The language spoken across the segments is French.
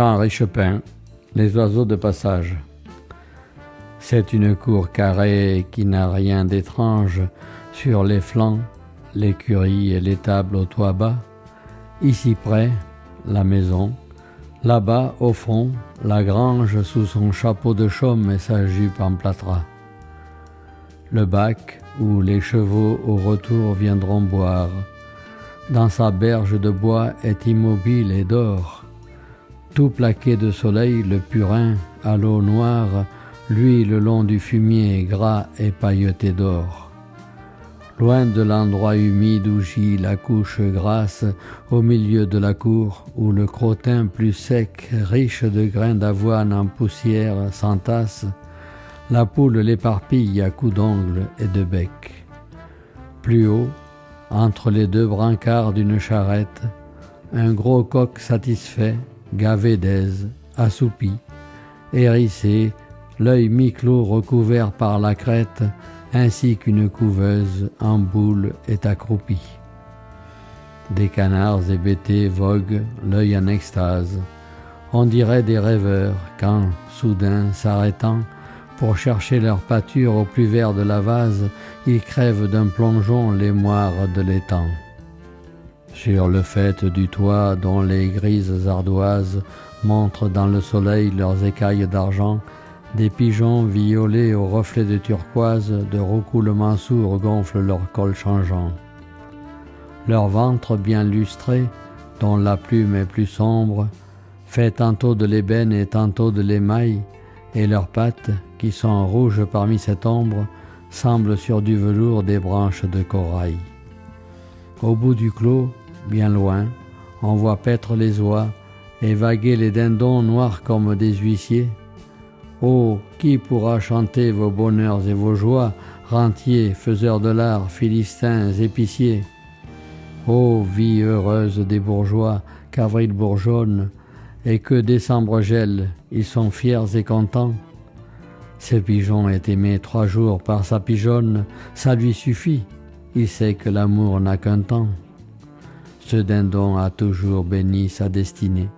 Jean Richepin, Les oiseaux de passage. C'est une cour carrée qui n'a rien d'étrange. Sur les flancs, l'écurie et l'étable au toit bas. Ici près, la maison. Là-bas, au fond, la grange sous son chapeau de chaume et sa jupe en plâtras. Le bac où les chevaux au retour viendront boire. Dans sa berge de bois est immobile et d'or. Tout plaqué de soleil, le purin, à l'eau noire, lui le long du fumier gras et pailleté d'or. Loin de l'endroit humide où gît la couche grasse, au milieu de la cour, où le crottin plus sec, riche de grains d'avoine en poussière, s'entasse, la poule l'éparpille à coups d'ongles et de bec. Plus haut, entre les deux brancards d'une charrette, un gros coq satisfait, gavé d'aise, assoupi, hérissé, l'œil mi-clos recouvert par la crête, ainsi qu'une couveuse en boule est accroupie. Des canards hébétés voguent, l'œil en extase. On dirait des rêveurs quand, soudain s'arrêtant, pour chercher leur pâture au plus vert de la vase, ils crèvent d'un plongeon les moires de l'étang. Sur le faîte du toit dont les grises ardoises montrent dans le soleil leurs écailles d'argent, des pigeons violets aux reflets de turquoise de roucoulements sourds gonflent leur col changeant. Leur ventre bien lustré, dont la plume est plus sombre, fait tantôt de l'ébène et tantôt de l'émail, et leurs pattes, qui sont rouges parmi cette ombre, semblent sur du velours des branches de corail. Au bout du clos, bien loin, on voit paître les oies et vaguer les dindons noirs comme des huissiers. Oh, qui pourra chanter vos bonheurs et vos joies, rentiers, faiseurs de l'art, philistins, épiciers? Ô vie heureuse des bourgeois, qu'avril bourgeonne, et que décembre gèle, ils sont fiers et contents. Ce pigeon est aimé 3 jours par sa pigeonne, ça lui suffit, il sait que l'amour n'a qu'un temps. Ce dindon a toujours béni sa destinée.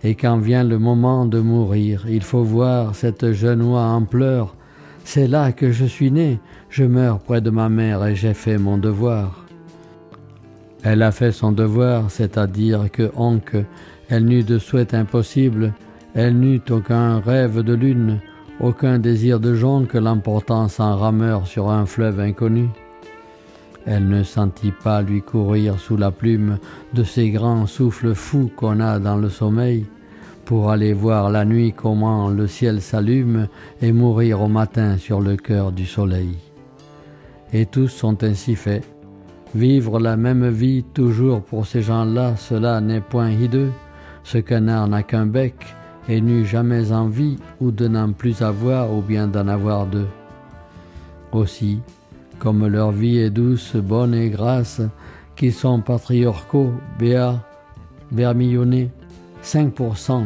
Et quand vient le moment de mourir, il faut voir cette jeune oie en pleurs. C'est là que je suis né, je meurs près de ma mère et j'ai fait mon devoir. Elle a fait son devoir, c'est-à-dire que elle n'eut de souhait impossible, elle n'eut aucun rêve de lune, aucun désir de jonque l'emportant sans rameur sur un fleuve inconnu. Elle ne sentit pas lui courir sous la plume de ces grands souffles fous qu'on a dans le sommeil, pour aller voir la nuit comment le ciel s'allume et mourir au matin sur le cœur du soleil. Et tous sont ainsi faits. Vivre la même vie toujours pour ces gens-là, cela n'est point hideux. Ce canard n'a qu'un bec et n'eut jamais envie ou de n'en plus avoir ou bien d'en avoir deux. Aussi, comme leur vie est douce, bonne et grasse, qu'ils sont patriarcaux, béats, vermillonnés, 5%,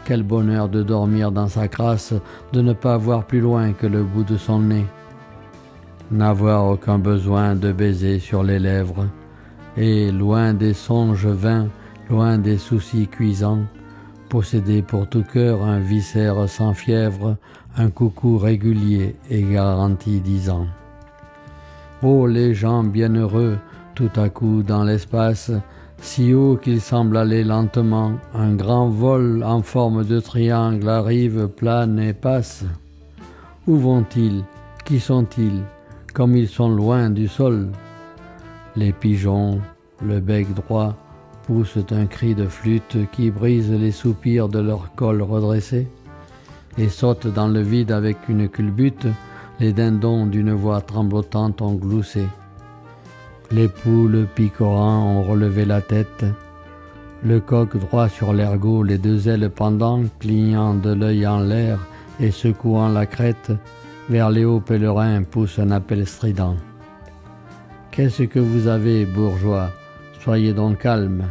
quel bonheur de dormir dans sa crasse, de ne pas voir plus loin que le bout de son nez. N'avoir aucun besoin de baiser sur les lèvres, et loin des songes vains, loin des soucis cuisants, posséder pour tout cœur un viscère sans fièvre, un coucou régulier et garanti 10 ans. Oh, les gens bienheureux, tout à coup dans l'espace, si haut qu'ils semblent aller lentement, un grand vol en forme de triangle arrive, plane et passe. Où vont-ils? Qui sont-ils? Comme ils sont loin du sol. Les pigeons, le bec droit, poussent un cri de flûte qui brise les soupirs de leur col redressé et sautent dans le vide avec une culbute. Les dindons d'une voix tremblotante ont gloussé. Les poules picorant ont relevé la tête. Le coq droit sur l'ergot, les 2 ailes pendant, clignant de l'œil en l'air et secouant la crête, vers les hauts pèlerins pousse un appel strident. Qu'est-ce que vous avez, bourgeois? Soyez donc calmes.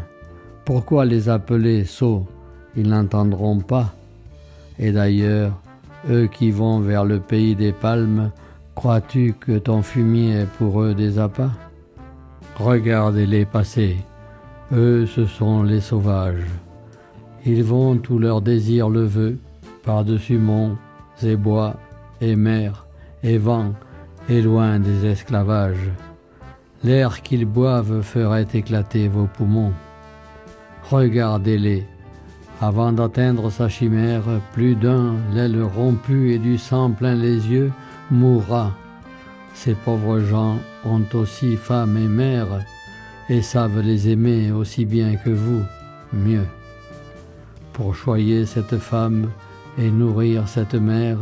Pourquoi les appeler sots? Ils n'entendront pas. Et d'ailleurs, eux qui vont vers le pays des palmes, crois-tu que ton fumier est pour eux des appâts? Regardez-les passer. Eux, ce sont les sauvages. Ils vont où leur désir le veut, par-dessus monts et bois et mers et vents et loin des esclavages. L'air qu'ils boivent ferait éclater vos poumons. Regardez-les. Avant d'atteindre sa chimère, plus d'un, l'aile rompue et du sang plein les yeux, mourra. Ces pauvres gens ont aussi femme et mère, et savent les aimer aussi bien que vous, mieux. Pour choyer cette femme et nourrir cette mère,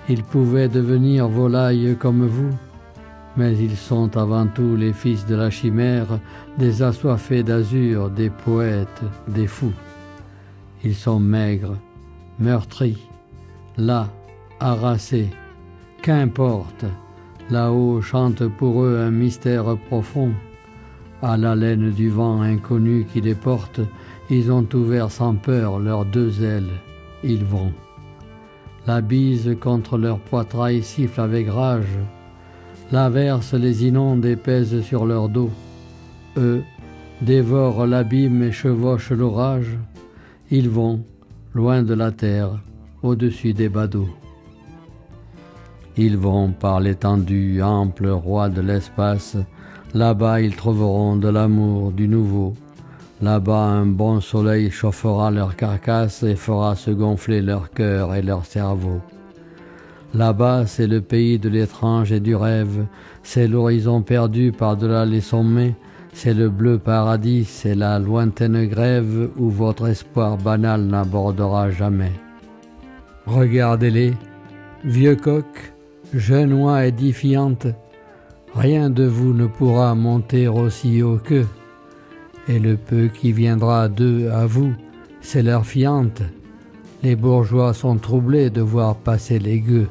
ils pouvaient devenir volailles comme vous, mais ils sont avant tout les fils de la chimère, des assoiffés d'azur, des poètes, des fous. Ils sont maigres, meurtris, là, harassés, qu'importe, là-haut chante pour eux un mystère profond. À l'haleine du vent inconnu qui les porte, ils ont ouvert sans peur leurs deux ailes, ils vont. La bise contre leur poitrail siffle avec rage, l'averse les inonde et pèse sur leur dos. Eux dévorent l'abîme et chevauchent l'orage, ils vont, loin de la terre, au-dessus des badauds. Ils vont par l'étendue ample roi de l'espace, là-bas ils trouveront de l'amour, du nouveau. Là-bas un bon soleil chauffera leur carcasse et fera se gonfler leur cœur et leur cerveau. Là-bas c'est le pays de l'étrange et du rêve, c'est l'horizon perdu par-delà les sommets, c'est le bleu paradis, c'est la lointaine grève où votre espoir banal n'abordera jamais. Regardez-les, vieux coqs, jeunes oies édifiantes, rien de vous ne pourra monter aussi haut qu'eux, et le peu qui viendra d'eux à vous, c'est leur fiente. Les bourgeois sont troublés de voir passer les gueux.